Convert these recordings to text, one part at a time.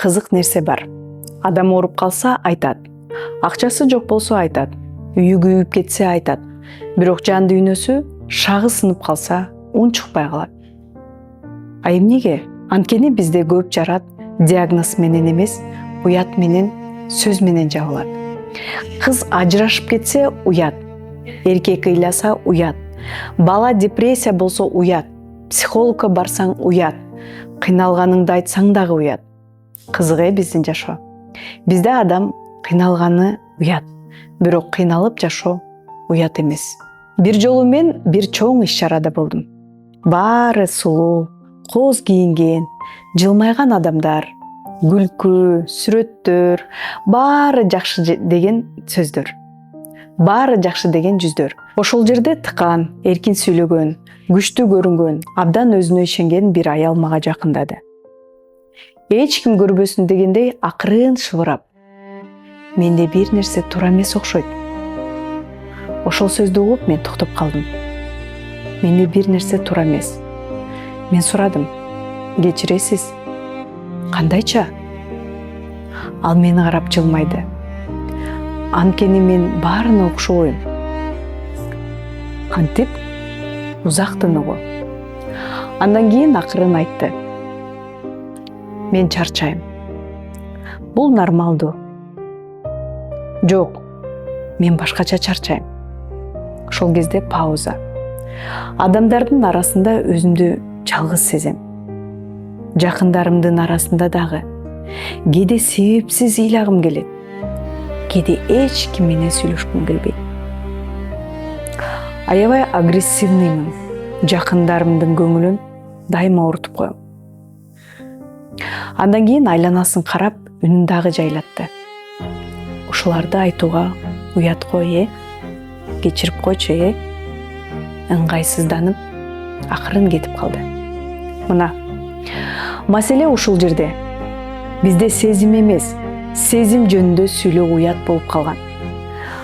кызык нерсе бар. Адам ооруп калса айтат. Акчасы жок болсо айтат. Үйү күйүп кетсе айтат. Бирок жан дүйнөсү шагы сынып калса үн чыкпай калат. А эмнеге? Анткени бизде көп жарат диагноз менен эмес, уят менен, сөз менен жабылат. Кыз ажырашып кетсе уят. Эркек ыйласа уят. Бала депрессия болсо уят. Психологко барсаң уят. Кыйналганыңды айтсаң дагы уят. Кызык биздин жашоо. Бизде адам кыйналганы уят. Бирок кыйналып жашоо уят эмес. Бир жолу мен бир чоң иш-чарада болдум. Баары сулуу, кооз кийинген, жылмайган адамдар, күлкү, сүрөттөр, баары жакшы деген сөздөр. Баары жакшы деген жүздөр. Ошол жерде тыкан, эркин сүйлөгөн, күчтүү көрүнгөн, абдан өзүнө ишенген бир аял мага жакындады. Эч ким көрбөсүн дегендей акырын шыбырап: "Менде бир нерсе туура эмес окшойт." Ошол сөздү угуп мен токтоп калдым. Менде бир нерсе туура эмес. Мен сурадым: "Кечиресиз? Кандайча?" Ал мени карап жылмайды. Анткени мен баарына окшобойм. Кантип? Узак тыныгуу. Андан кийин акырын айтты: "Мен чарчайм. Бул нормалдуу. Жок, мен башкача чарчайм." Ошол кезде пауза. Адамдардын арасында өзүмдү жалгыз сезем. Жакындарымдын арасында дагы. Кээде себепсиз ыйлагым келет. Кээде эч ким менен сүйлөшкүм келбейт. Аябай агрессивныймын. Жакындарымдын көңүлүн дайыма оорутуп коем. Андан кийин айланасын карап, үнүн дагы жайлатты. "Ушуларды айтууга уят кой, кечирип койчу, ыңгайсызданып, акырын кетип калды. Мына, маселе ушул жерде. Бизде сезим эмес, сезим жөнүндө сүйлөө уят болуп калган.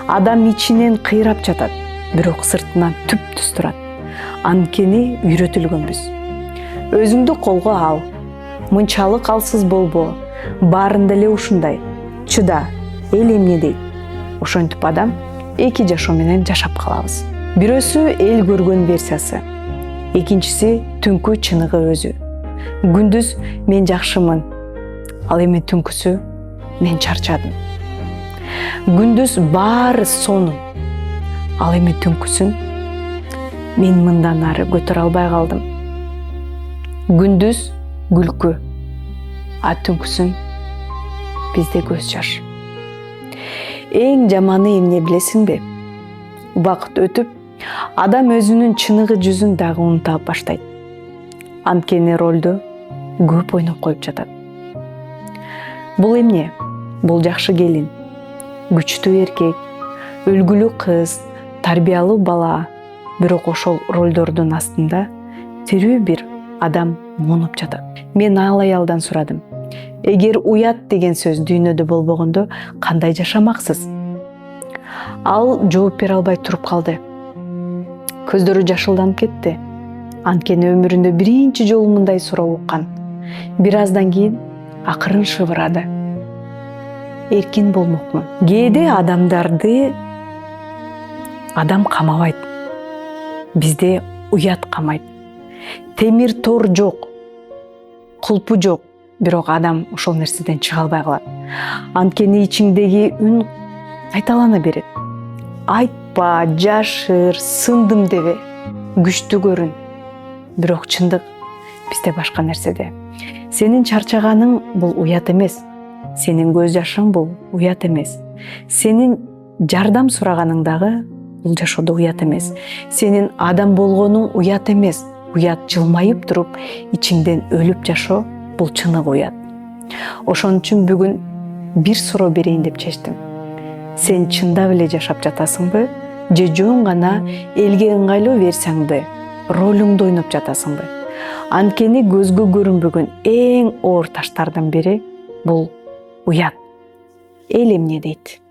Адам ичинен кыйрап жатат, бирок сыртынан түп-түз турат. Анткени үйрөтүлгөнбүз. Өзүңдү колго ал, мынчалык алсыз болбо, баарында эле ушундай, чыда, эл эмне дейт. Ошентип адам эки жашоо менен жашап калабыз. Бирөөсү эл көргөн версиясы, экинчиси түнкү чыныгы өзү. Күндүз мен жакшымын, ал эми түнкүсү мен чарчадым. Күндүз баары сонун, ал эми түнкүсүн мен мындан ары көтөрө албай калдым. Күндүз күлкү, а түнкүсүн бизде көз жаш. Эң жаманы эмне билесиңби? Убакыт өтүп, адам өзүнүн чыныгы жүзүн дагы унута баштайт. Анткени ролду көп ойноп коюп жатат. Бул эмне? Бул жакшы келин, күчтүү эркек, үлгүлүү кыз, тарбиялуу бала. Бирок ошол ролдордун астында тирүү бир адам муунуп жатат. Мен ал аялдан сурадым: "Эгер уят деген сөз дүйнөдө болбогондо кандай жашамаксыз?" Ал жооп бере албай туруп калды. Көздөрү жашылданып кетти. Анткени өмүрүндө биринчи жолу мындай суроо уккан. Бир аздан кийин акырын шыбырады: "Эркин болмокмун." Кээде адамдарды адам камабайт. Бизде уят камайт. Темир тор жок, кулпу жок, бирок адам ошол нерседен чыга албай калат. Анткени ичиңдеги үн кайталана берет. Айтпа, жашыр, сындым дебе, күчтүү көрүн. Бирок чындык бизде башка нерседе. Сенин чарчаганың бул уят эмес. Сенин көз жашың бул уят эмес. Сенин жардам сураганың дагы бул жашоодо уят эмес. Сенин адам болгонуң уят эмес. Уят жылмайып туруп, ичиңден өлүп жашоо бул чыныгы уят. Ошон үчүн бүгүн бир суроо берейин деп чечтим. Сен чындап эле жашап жатасыңбы, же жөн гана элге ыңгайлуу версияңды, ролуңду ойноп жатасыңбы? Анткени көзгө көрүнбөгөн эң оор таштардын бири бул уят. Эл эмне дейт?